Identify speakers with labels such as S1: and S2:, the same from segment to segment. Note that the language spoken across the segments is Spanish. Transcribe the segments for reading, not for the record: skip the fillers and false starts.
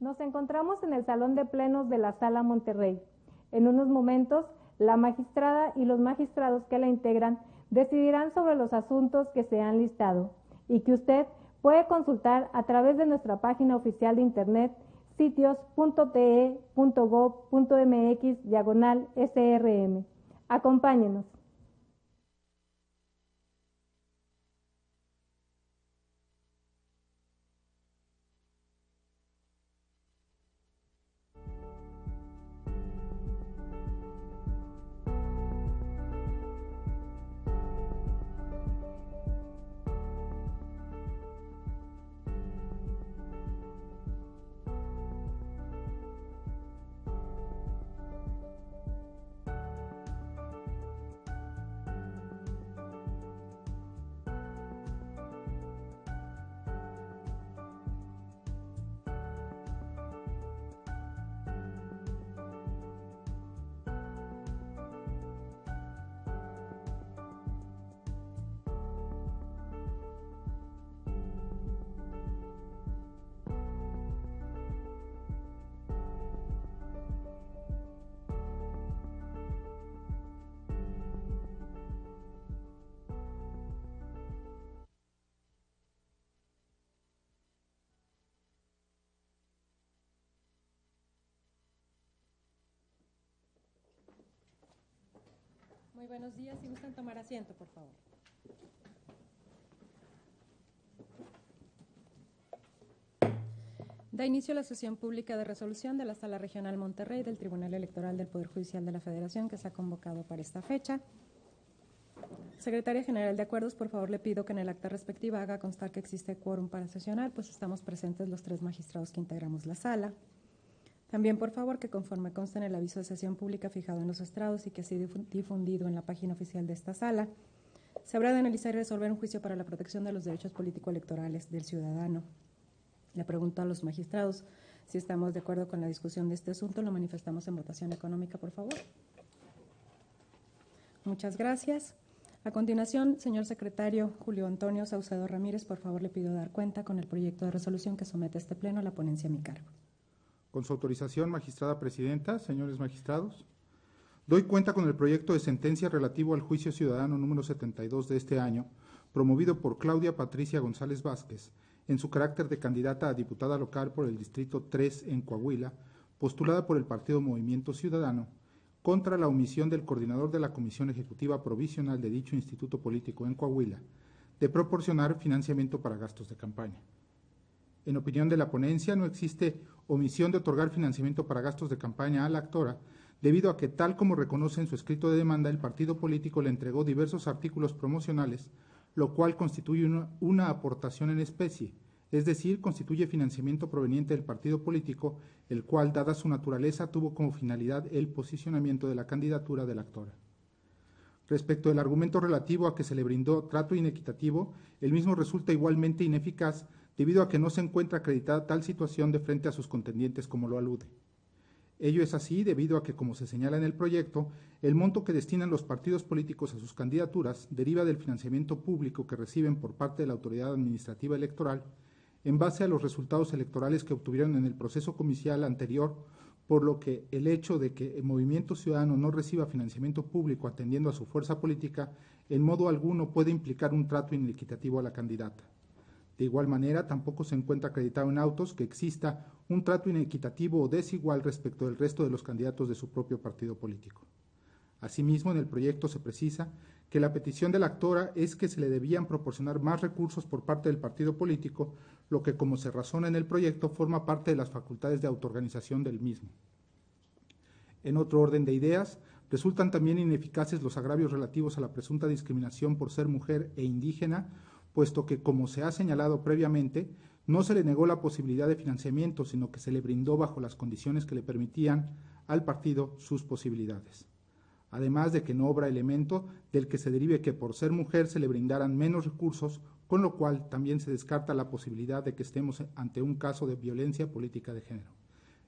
S1: Nos encontramos en el Salón de Plenos de la Sala Monterrey. En unos momentos, la magistrada y los magistrados que la integran decidirán sobre los asuntos que se han listado y que usted puede consultar a través de nuestra página oficial de internet sitios.te.gov.mx/SRM. Acompáñenos.
S2: Muy buenos días, si gustan tomar asiento, por favor. Da inicio a la sesión pública de resolución de la Sala Regional Monterrey del Tribunal Electoral del Poder Judicial de la Federación, que se ha convocado para esta fecha. Secretaria General de Acuerdos, por favor le pido que en el acta respectiva haga constar que existe quórum para sesionar, pues estamos presentes los 3 magistrados que integramos la sala. También, por favor, que conforme consta en el aviso de sesión pública fijado en los estrados y que ha sido difundido en la página oficial de esta sala, se habrá de analizar y resolver un juicio para la protección de los derechos político-electorales del ciudadano. Le pregunto a los magistrados si estamos de acuerdo con la discusión de este asunto. Lo manifestamos en votación económica, por favor. Muchas gracias. A continuación, señor secretario Julio Antonio Saucedo Ramírez, por favor, le pido dar cuenta con el proyecto de resolución que somete este pleno a la ponencia a mi cargo.
S3: Con su autorización, magistrada presidenta, señores magistrados, doy cuenta con el proyecto de sentencia relativo al juicio ciudadano número 72 de este año, promovido por Claudia Patricia González Vázquez, en su carácter de candidata a diputada local por el Distrito 3 en Coahuila, postulada por el Partido Movimiento Ciudadano, contra la omisión del coordinador de la Comisión Ejecutiva Provisional de dicho instituto político en Coahuila, de proporcionar financiamiento para gastos de campaña. En opinión de la ponencia, no existe omisión de otorgar financiamiento para gastos de campaña a la actora, debido a que, tal como reconoce en su escrito de demanda, el partido político le entregó diversos artículos promocionales, lo cual constituye una aportación en especie, es decir, constituye financiamiento proveniente del partido político, el cual, dada su naturaleza, tuvo como finalidad el posicionamiento de la candidatura de la actora. Respecto del argumento relativo a que se le brindó trato inequitativo, el mismo resulta igualmente ineficaz, debido a que no se encuentra acreditada tal situación de frente a sus contendientes como lo alude. Ello es así debido a que, como se señala en el proyecto, el monto que destinan los partidos políticos a sus candidaturas deriva del financiamiento público que reciben por parte de la Autoridad Administrativa Electoral en base a los resultados electorales que obtuvieron en el proceso comicial anterior, por lo que el hecho de que el Movimiento Ciudadano no reciba financiamiento público atendiendo a su fuerza política en modo alguno puede implicar un trato inequitativo a la candidata. De igual manera, tampoco se encuentra acreditado en autos que exista un trato inequitativo o desigual respecto del resto de los candidatos de su propio partido político. Asimismo, en el proyecto se precisa que la petición de la actora es que se le debían proporcionar más recursos por parte del partido político, lo que, como se razona en el proyecto, forma parte de las facultades de autoorganización del mismo. En otro orden de ideas, resultan también ineficaces los agravios relativos a la presunta discriminación por ser mujer e indígena, puesto que, como se ha señalado previamente, no se le negó la posibilidad de financiamiento, sino que se le brindó bajo las condiciones que le permitían al partido sus posibilidades. Además de que no obra elemento del que se derive que por ser mujer se le brindaran menos recursos, con lo cual también se descarta la posibilidad de que estemos ante un caso de violencia política de género.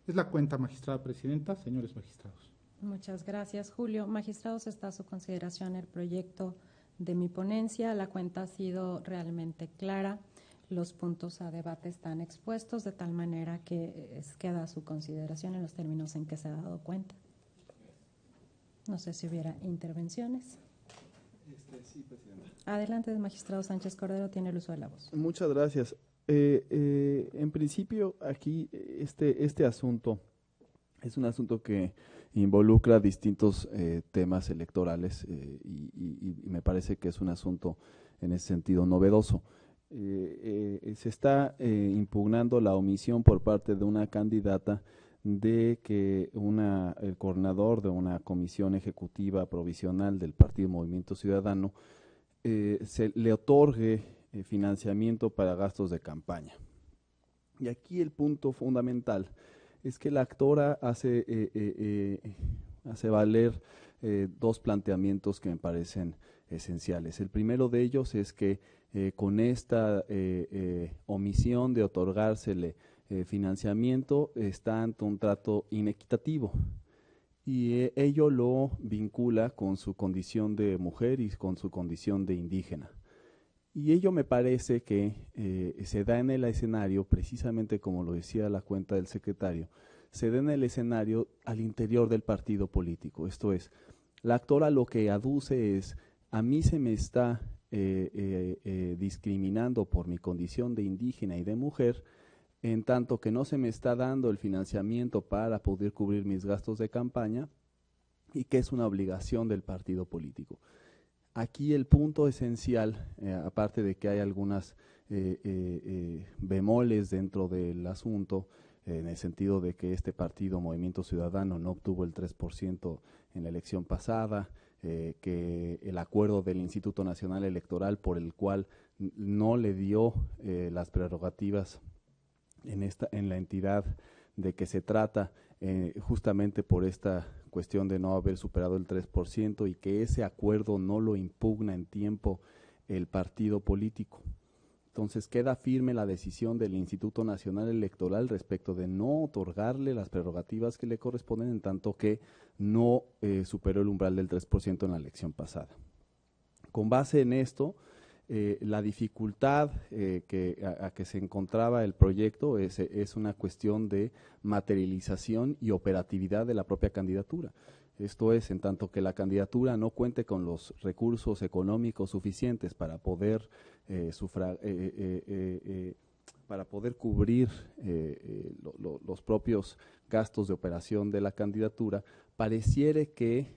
S3: Es la cuenta, magistrada presidenta, señores magistrados.
S2: Muchas gracias, Julio. Magistrados, está a su consideración el proyecto de mi ponencia. La cuenta ha sido realmente clara. los puntos a debate están expuestos de tal manera que queda a su consideración en los términos en que se ha dado cuenta. No sé si hubiera intervenciones.
S4: Sí, presidenta.
S2: Adelante, magistrado Sánchez Cordero, tiene el uso de la voz.
S4: Muchas gracias. En principio, aquí este asunto es un asunto que involucra distintos temas electorales y me parece que es un asunto en ese sentido novedoso. Se está impugnando la omisión por parte de una candidata de que el coordinador de una comisión ejecutiva provisional del Partido Movimiento Ciudadano se le otorgue financiamiento para gastos de campaña. Y aquí el punto fundamental es que la actora hace valer dos planteamientos que me parecen esenciales. El primero de ellos es que con esta omisión de otorgársele financiamiento está ante un trato inequitativo y ello lo vincula con su condición de mujer y con su condición de indígena. Y ello me parece que se da en el escenario, precisamente como lo decía la cuenta del secretario, se da en el escenario al interior del partido político. Esto es, la actora lo que aduce es, a mí se me está discriminando por mi condición de indígena y de mujer, en tanto que no se me está dando el financiamiento para poder cubrir mis gastos de campaña y que es una obligación del partido político. Aquí el punto esencial, aparte de que hay algunas bemoles dentro del asunto, en el sentido de que este partido, Movimiento Ciudadano, no obtuvo el 3% en la elección pasada, que el acuerdo del Instituto Nacional Electoral por el cual no le dio las prerrogativas en la entidad de que se trata, justamente por esta cuestión de no haber superado el 3% y que ese acuerdo no lo impugna en tiempo el partido político. Entonces queda firme la decisión del Instituto Nacional Electoral respecto de no otorgarle las prerrogativas que le corresponden en tanto que no superó el umbral del 3% en la elección pasada. Con base en esto, la dificultad a que se encontraba el proyecto es una cuestión de materialización y operatividad de la propia candidatura. Esto es, en tanto que la candidatura no cuente con los recursos económicos suficientes para poder cubrir los propios gastos de operación de la candidatura, pareciere que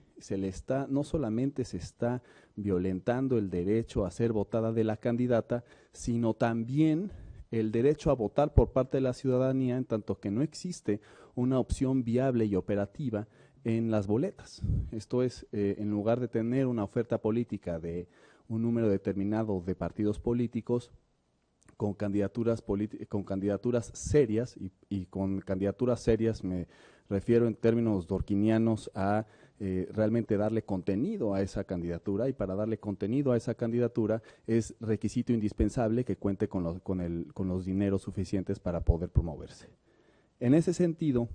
S4: no solamente se está violentando el derecho a ser votada de la candidata, sino también el derecho a votar por parte de la ciudadanía, en tanto que no existe una opción viable y operativa en las boletas. Esto es, en lugar de tener una oferta política de un número determinado de partidos políticos, con candidaturas serias, y con candidaturas serias me refiero en términos durkheimianos a realmente darle contenido a esa candidatura, y para darle contenido a esa candidatura es requisito indispensable que cuente con los dineros suficientes para poder promoverse. En ese sentido,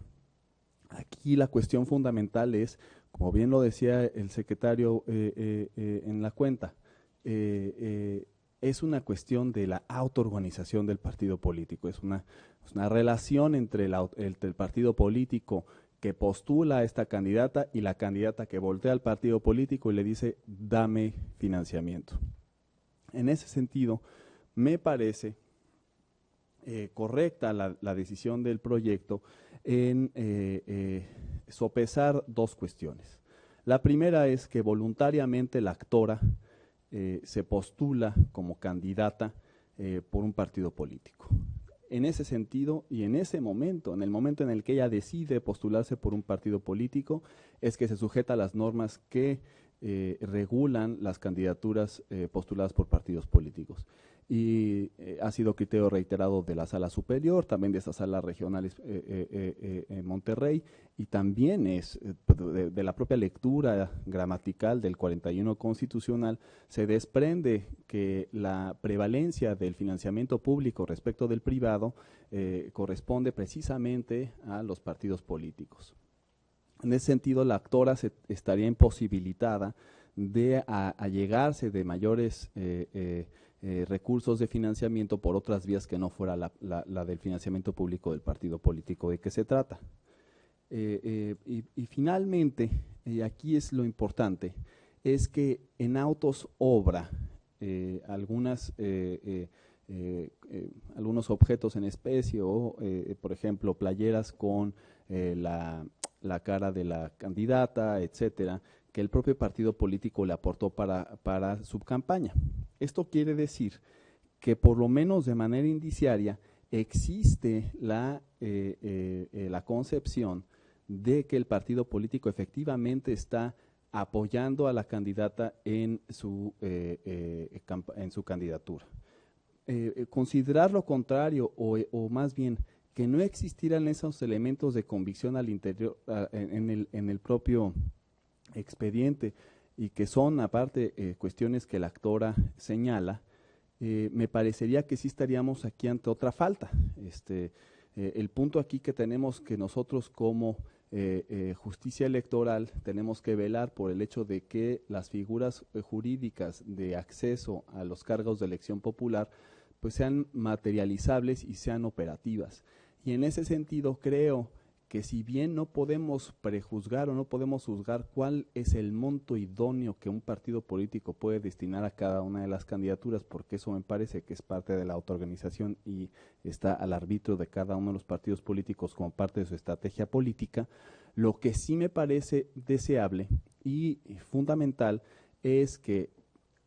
S4: aquí la cuestión fundamental es, como bien lo decía el secretario en la cuenta, es una cuestión de la autoorganización del partido político, es una relación entre el partido político que postula a esta candidata y la candidata que voltea al partido político y le dice, dame financiamiento. En ese sentido, me parece correcta la decisión del proyecto en sopesar dos cuestiones. La primera es que voluntariamente la actora se postula como candidata por un partido político. En ese sentido y en ese momento, en el momento en el que ella decide postularse por un partido político, es que se sujeta a las normas que regulan las candidaturas postuladas por partidos políticos. Y ha sido criterio reiterado de la Sala Superior, también de esta Sala Regional en Monterrey, y también es de la propia lectura gramatical del 41 constitucional, se desprende que la prevalencia del financiamiento público respecto del privado corresponde precisamente a los partidos políticos. En ese sentido, la actora estaría imposibilitada de allegarse de mayores recursos de financiamiento por otras vías que no fuera la del financiamiento público del partido político de que se trata. Y finalmente, y aquí es lo importante, es que en autos obra algunos objetos en especie o, por ejemplo, playeras con la cara de la candidata, etcétera, que el propio partido político le aportó para su campaña. Esto quiere decir que por lo menos de manera indiciaria existe la concepción de que el partido político efectivamente está apoyando a la candidata en su candidatura. Considerar lo contrario o más bien que no existieran esos elementos de convicción al interior, en el propio expediente, y que son aparte cuestiones que la actora señala, me parecería que sí estaríamos aquí ante otra falta. El punto aquí que tenemos que nosotros como justicia electoral tenemos que velar por el hecho de que las figuras jurídicas de acceso a los cargos de elección popular pues sean materializables y sean operativas. Y en ese sentido creo que si bien no podemos prejuzgar o no podemos juzgar cuál es el monto idóneo que un partido político puede destinar a cada una de las candidaturas, porque eso me parece que es parte de la autoorganización y está al arbitrio de cada uno de los partidos políticos como parte de su estrategia política, lo que sí me parece deseable y fundamental es que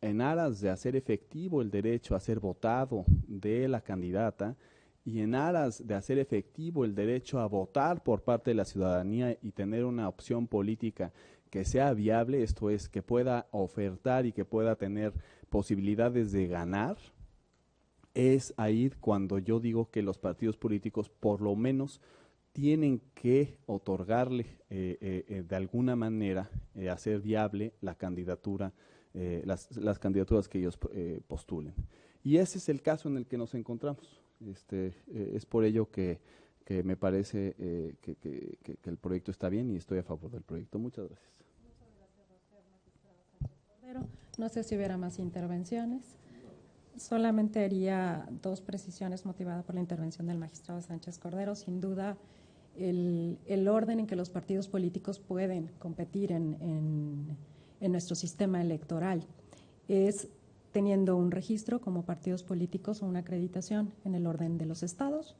S4: en aras de hacer efectivo el derecho a ser votado de la candidata, y en aras de hacer efectivo el derecho a votar por parte de la ciudadanía y tener una opción política que sea viable, esto es, que pueda ofertar y que pueda tener posibilidades de ganar, es ahí cuando yo digo que los partidos políticos por lo menos tienen que otorgarle de alguna manera hacer viable la candidatura, las candidaturas que ellos postulen. Y ese es el caso en el que nos encontramos. Es por ello que me parece que el proyecto está bien y estoy a favor del proyecto. Muchas gracias.
S2: No sé si hubiera más intervenciones. Solamente haría dos precisiones motivadas por la intervención del magistrado Sánchez Cordero. Sin duda, el orden en que los partidos políticos pueden competir en nuestro sistema electoral es teniendo un registro como partidos políticos o una acreditación en el orden de los estados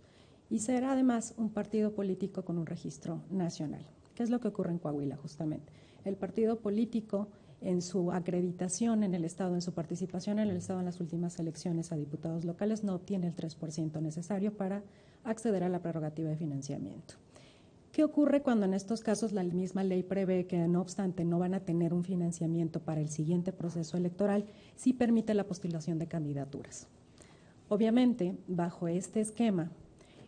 S2: y ser además un partido político con un registro nacional. ¿Qué es lo que ocurre en Coahuila justamente? El partido político en su acreditación en el estado, en su participación en el estado en las últimas elecciones a diputados locales no obtiene el 3% necesario para acceder a la prerrogativa de financiamiento. ¿Qué ocurre cuando en estos casos la misma ley prevé que no obstante no van a tener un financiamiento para el siguiente proceso electoral, sí permite la postulación de candidaturas? Obviamente, bajo este esquema,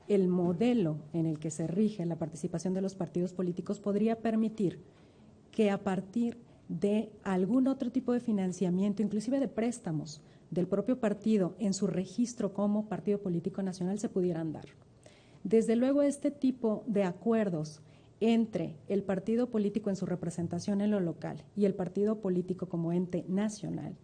S2: el modelo en el que se rige la participación de los partidos políticos podría permitir que a partir de algún otro tipo de financiamiento, inclusive de préstamos del propio partido en su registro como partido político nacional, se pudieran dar. Desde luego, este tipo de acuerdos entre el partido político en su representación en lo local y el partido político como ente nacional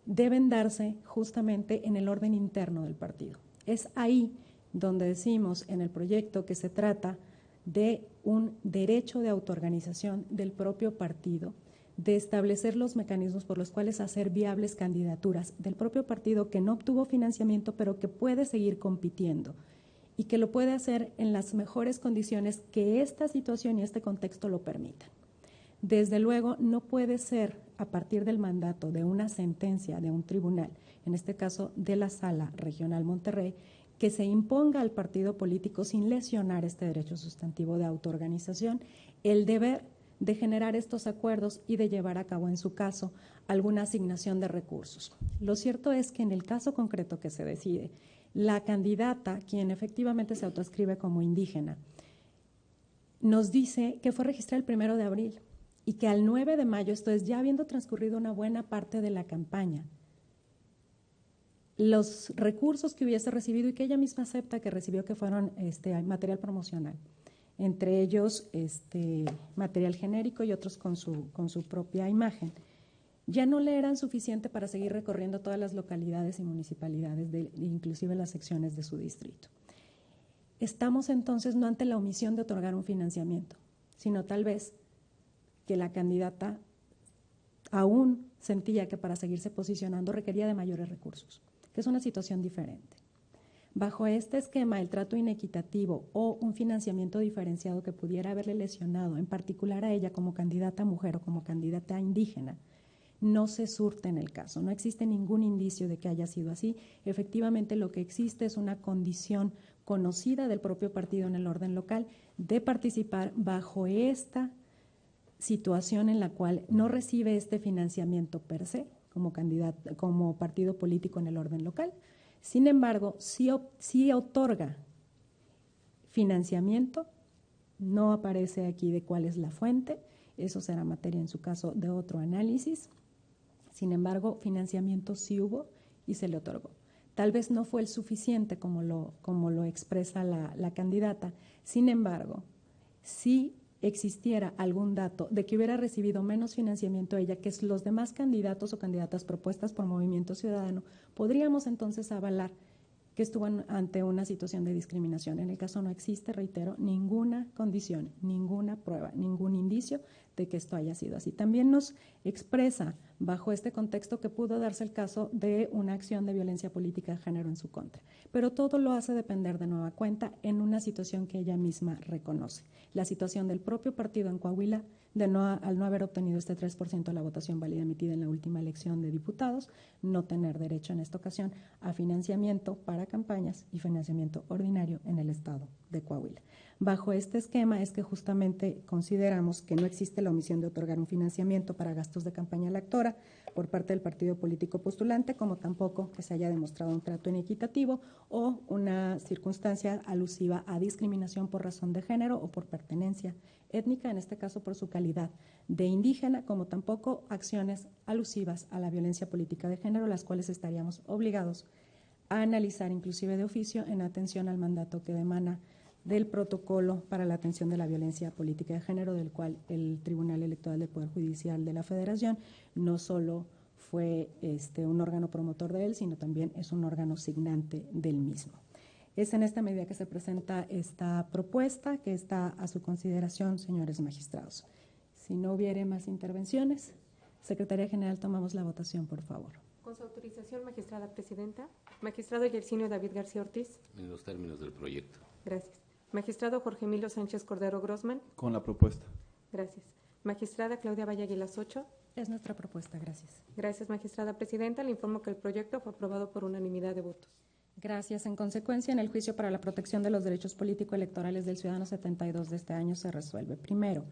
S2: deben darse justamente en el orden interno del partido. Es ahí donde decimos en el proyecto que se trata de un derecho de autoorganización del propio partido, de establecer los mecanismos por los cuales hacer viables candidaturas del propio partido que no obtuvo financiamiento pero que puede seguir compitiendo y que lo puede hacer en las mejores condiciones que esta situación y este contexto lo permitan. Desde luego, no puede ser a partir del mandato de una sentencia de un tribunal, en este caso de la Sala Regional Monterrey, que se imponga al partido político sin lesionar este derecho sustantivo de autoorganización, el deber de generar estos acuerdos y de llevar a cabo en su caso alguna asignación de recursos. Lo cierto es que en el caso concreto que se decide, la candidata, quien efectivamente se autoascribe como indígena, nos dice que fue registrada el 1 de abril y que al 9 de mayo, esto es ya habiendo transcurrido una buena parte de la campaña, los recursos que hubiese recibido y que ella misma acepta que recibió, que fueron material promocional, entre ellos material genérico y otros con su propia imagen, ya no le eran suficiente para seguir recorriendo todas las localidades y municipalidades, inclusive las secciones de su distrito. Estamos entonces no ante la omisión de otorgar un financiamiento, sino tal vez que la candidata aún sentía que para seguirse posicionando requería de mayores recursos, que es una situación diferente. Bajo este esquema, el trato inequitativo o un financiamiento diferenciado que pudiera haberle lesionado, en particular a ella como candidata mujer o como candidata indígena, no se surte en el caso. No existe ningún indicio de que haya sido así. Efectivamente, lo que existe es una condición conocida del propio partido en el orden local de participar bajo esta situación en la cual no recibe este financiamiento per se como candidato, como partido político en el orden local. Sin embargo, sí otorga financiamiento. No aparece aquí de cuál es la fuente. Eso será materia en su caso de otro análisis. Sin embargo, financiamiento sí hubo y se le otorgó. Tal vez no fue el suficiente como lo expresa la candidata. Sin embargo, si existiera algún dato de que hubiera recibido menos financiamiento ella que los demás candidatos o candidatas propuestas por Movimiento Ciudadano, podríamos entonces avalar que estuvo ante una situación de discriminación. En el caso no existe, reitero, ninguna condición, ninguna prueba, ningún indicio de que esto haya sido así. También nos expresa bajo este contexto que pudo darse el caso de una acción de violencia política de género en su contra, pero todo lo hace depender de nueva cuenta en una situación que ella misma reconoce. La situación del propio partido en Coahuila al no haber obtenido este 3% de la votación válida emitida en la última elección de diputados, no tener derecho en esta ocasión a financiamiento para campañas y financiamiento ordinario en el estado de Coahuila. Bajo este esquema es que justamente consideramos que no existe la omisión de otorgar un financiamiento para gastos de campaña electora por parte del partido político postulante, como tampoco que se haya demostrado un trato inequitativo o una circunstancia alusiva a discriminación por razón de género o por pertenencia étnica, en este caso por su calidad de indígena, como tampoco acciones alusivas a la violencia política de género, las cuales estaríamos obligados a analizar inclusive de oficio en atención al mandato que emana del protocolo para la atención de la violencia política de género, del cual el Tribunal Electoral del Poder Judicial de la Federación no solo fue un órgano promotor de él, sino también es un órgano signante del mismo. Es en esta medida que se presenta esta propuesta, que está a su consideración, señores magistrados. Si no hubiere más intervenciones, Secretaría General, tomamos la votación, por favor.
S5: Con su autorización, magistrada presidenta. Magistrado Yersinio David García Ortiz.
S6: En los términos del proyecto.
S5: Gracias. Magistrado Jorge Emilio Sánchez Cordero Grossman.
S3: Con la propuesta.
S5: Gracias. Magistrada Claudia Valle Aguilas Ocho.
S2: Es nuestra propuesta, gracias.
S5: Gracias, magistrada presidenta. Le informo que el proyecto fue aprobado por unanimidad de votos.
S2: Gracias. En consecuencia, en el juicio para la protección de los derechos político-electorales del ciudadano 72 de este año se resuelve. Primero,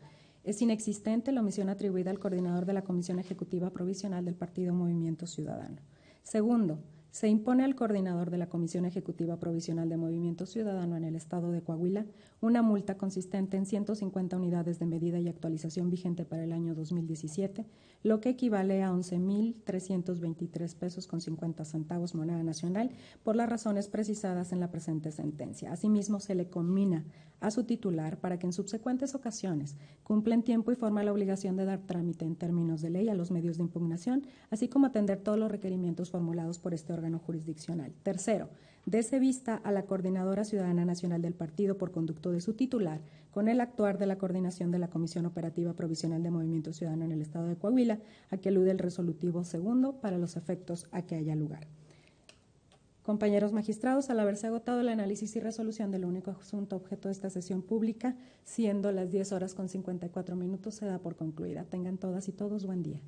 S2: es inexistente la omisión atribuida al coordinador de la Comisión Ejecutiva Provisional del Partido Movimiento Ciudadano. Segundo, se impone al coordinador de la Comisión Ejecutiva Provisional de Movimiento Ciudadano en el estado de Coahuila una multa consistente en 150 unidades de medida y actualización vigente para el año 2017, lo que equivale a 11,323 pesos con 50 centavos moneda nacional por las razones precisadas en la presente sentencia. Asimismo, se le conmina a su titular para que en subsecuentes ocasiones cumpla en tiempo y forma la obligación de dar trámite en términos de ley a los medios de impugnación, así como atender todos los requerimientos formulados por este órgano jurisdiccional. Tercero, dese vista a la Coordinadora Ciudadana Nacional del Partido por conducto de su titular, con el actuar de la coordinación de la Comisión Operativa Provisional de Movimiento Ciudadano en el estado de Coahuila, a que alude el resolutivo segundo para los efectos a que haya lugar. Compañeros magistrados, al haberse agotado el análisis y resolución del único asunto objeto de esta sesión pública, siendo las 10:54, se da por concluida. Tengan todas y todos buen día.